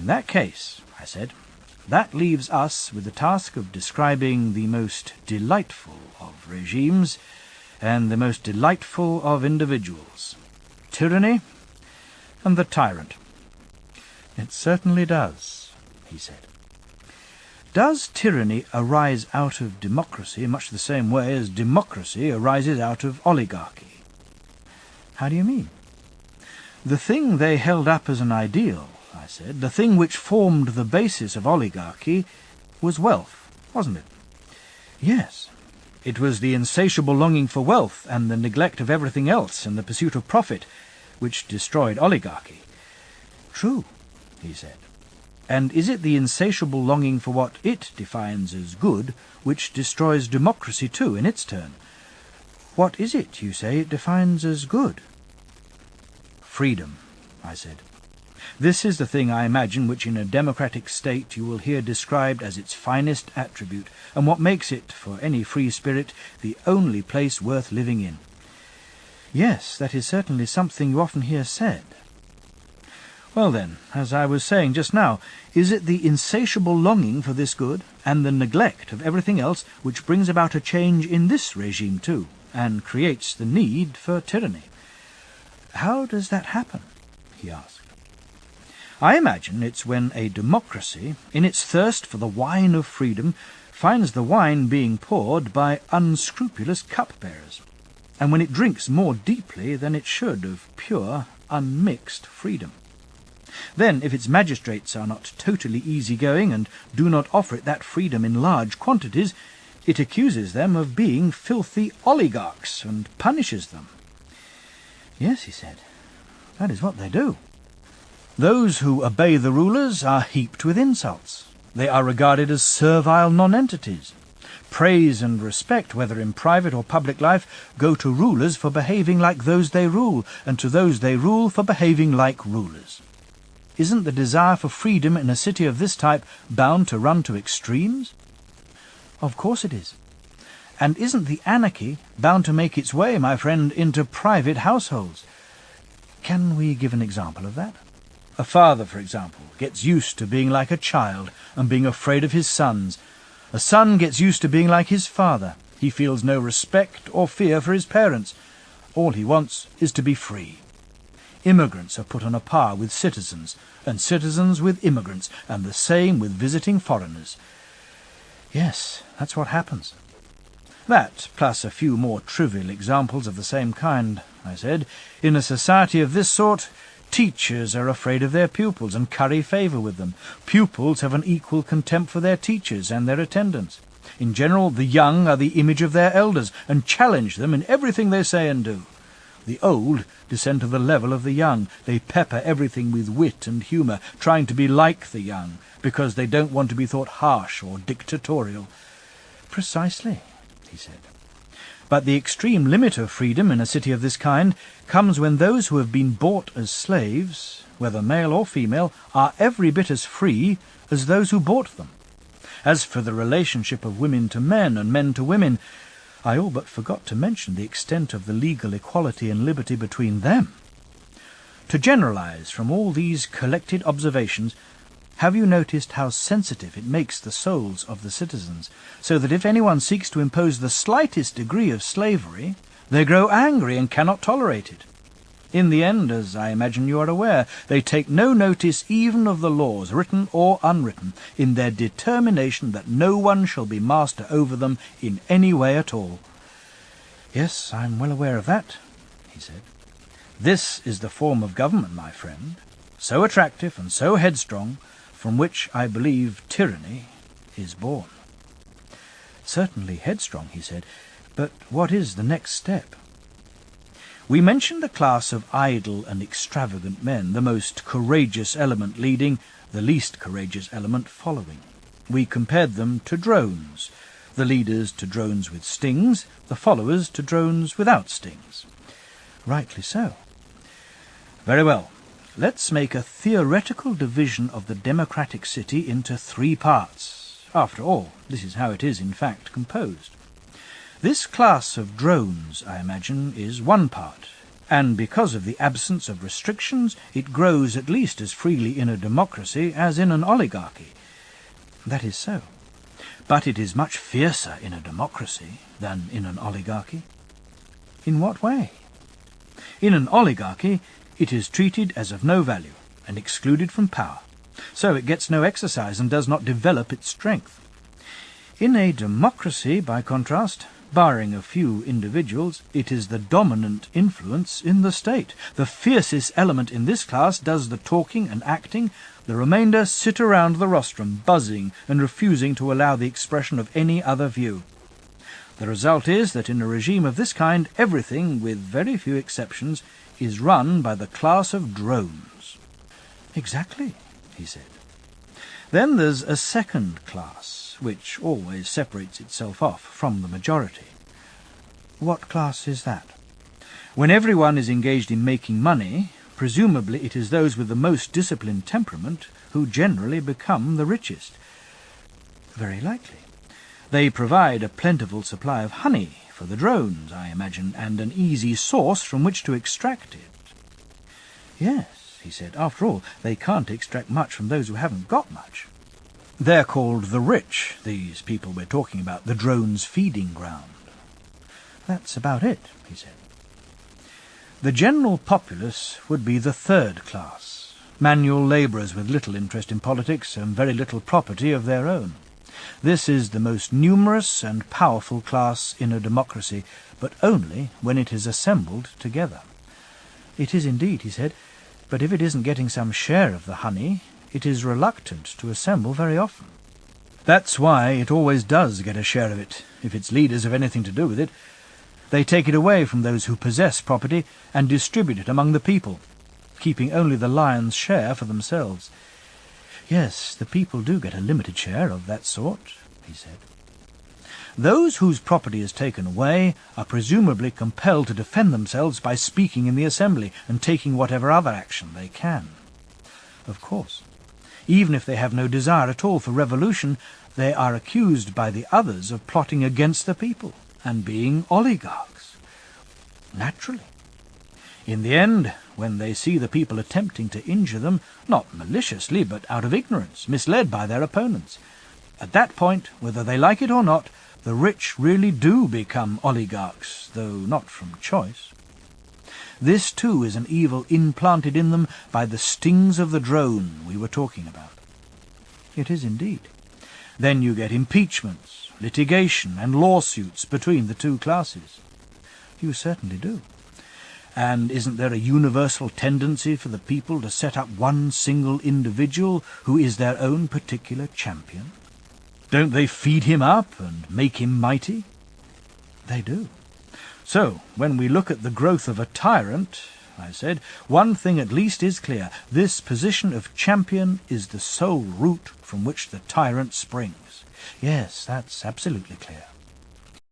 In that case, I said, that leaves us with the task of describing the most delightful of regimes and the most delightful of individuals, tyranny and the tyrant. It certainly does, he said. Does tyranny arise out of democracy in much the same way as democracy arises out of oligarchy? How do you mean? The thing they held up as an ideal, I said, the thing which formed the basis of oligarchy, was wealth, wasn't it? Yes. It was the insatiable longing for wealth and the neglect of everything else in the pursuit of profit which destroyed oligarchy. True, he said. And is it the insatiable longing for what it defines as good which destroys democracy too in its turn? What is it, you say, it defines as good? Freedom, I said. This is the thing, I imagine, which in a democratic state you will hear described as its finest attribute, and what makes it, for any free spirit, the only place worth living in. Yes, that is certainly something you often hear said. Well then, as I was saying just now, is it the insatiable longing for this good, and the neglect of everything else, which brings about a change in this regime too, and creates the need for tyranny? How does that happen? He asked. I imagine it's when a democracy, in its thirst for the wine of freedom, finds the wine being poured by unscrupulous cupbearers, and when it drinks more deeply than it should of pure, unmixed freedom. Then, if its magistrates are not totally easy-going and do not offer it that freedom in large quantities, it accuses them of being filthy oligarchs and punishes them. Yes, he said, that is what they do. Those who obey the rulers are heaped with insults. They are regarded as servile nonentities. Praise and respect, whether in private or public life, go to rulers for behaving like those they rule, and to those they rule for behaving like rulers. Isn't the desire for freedom in a city of this type bound to run to extremes? Of course it is. And isn't the anarchy bound to make its way, my friend, into private households? Can we give an example of that? A father, for example, gets used to being like a child and being afraid of his sons. A son gets used to being like his father. He feels no respect or fear for his parents. All he wants is to be free. Immigrants are put on a par with citizens, and citizens with immigrants, and the same with visiting foreigners. Yes, that's what happens. That, plus a few more trivial examples of the same kind, I said. In a society of this sort, teachers are afraid of their pupils and curry favour with them. Pupils have an equal contempt for their teachers and their attendants. In general, the young are the image of their elders, and challenge them in everything they say and do. The old descend to the level of the young. They pepper everything with wit and humour, trying to be like the young, because they don't want to be thought harsh or dictatorial. Precisely, he said. But the extreme limit of freedom in a city of this kind comes when those who have been bought as slaves, whether male or female, are every bit as free as those who bought them. As for the relationship of women to men and men to women, I all but forgot to mention the extent of the legal equality and liberty between them. To generalize from all these collected observations, have you noticed how sensitive it makes the souls of the citizens, so that if anyone seeks to impose the slightest degree of slavery, they grow angry and cannot tolerate it? In the end, as I imagine you are aware, they take no notice even of the laws, written or unwritten, in their determination that no one shall be master over them in any way at all. Yes, I'm well aware of that, he said. This is the form of government, my friend, so attractive and so headstrong, from which I believe tyranny is born. Certainly headstrong, he said, but what is the next step? We mentioned the class of idle and extravagant men, the most courageous element leading, the least courageous element following. We compared them to drones, the leaders to drones with stings, the followers to drones without stings. Rightly so. Very well. Let's make a theoretical division of the democratic city into 3 parts. After all, this is how it is in fact composed. This class of drones, I imagine, is one part. and because of the absence of restrictions, it grows at least as freely in a democracy as in an oligarchy. That is so. But it is much fiercer in a democracy than in an oligarchy. In what way? In an oligarchy, it is treated as of no value and excluded from power, so it gets no exercise and does not develop its strength. In a democracy, by contrast, barring a few individuals, it is the dominant influence in the state. The fiercest element in this class does the talking and acting. The remainder sit around the rostrum, buzzing and refusing to allow the expression of any other view. The result is that in a regime of this kind, everything, with very few exceptions, is run by the class of drones. Exactly, he said. Then there's a second class, which always separates itself off from the majority. What class is that? When everyone is engaged in making money, presumably it is those with the most disciplined temperament who generally become the richest. Very likely. They provide a plentiful supply of honey for the drones, I imagine, and an easy source from which to extract it. Yes, he said, after all, they can't extract much from those who haven't got much. They're called the rich, these people we're talking about, the drones' feeding ground. That's about it, he said. The general populace would be the third class, manual labourers with little interest in politics and very little property of their own. This is the most numerous and powerful class in a democracy, but only when it is assembled together. It is indeed, he said, but if it isn't getting some share of the honey, it is reluctant to assemble very often. That's why it always does get a share of it, if its leaders have anything to do with it. They take it away from those who possess property and distribute it among the people, keeping only the lion's share for themselves. Yes, the people do get a limited share of that sort, he said. Those whose property is taken away are presumably compelled to defend themselves by speaking in the assembly and taking whatever other action they can. Of course, even if they have no desire at all for revolution, they are accused by the others of plotting against the people and being oligarchs. Naturally. In the end, when they see the people attempting to injure them, not maliciously, but out of ignorance, misled by their opponents, at that point, whether they like it or not, the rich really do become oligarchs, though not from choice. This, too, is an evil implanted in them by the stings of the drone we were talking about. It is indeed. Then you get impeachments, litigation, and lawsuits between the two classes. You certainly do. And isn't there a universal tendency for the people to set up one single individual who is their own particular champion? Don't they feed him up and make him mighty? They do. So, when we look at the growth of a tyrant, I said, one thing at least is clear. This position of champion is the sole root from which the tyrant springs. Yes, that's absolutely clear.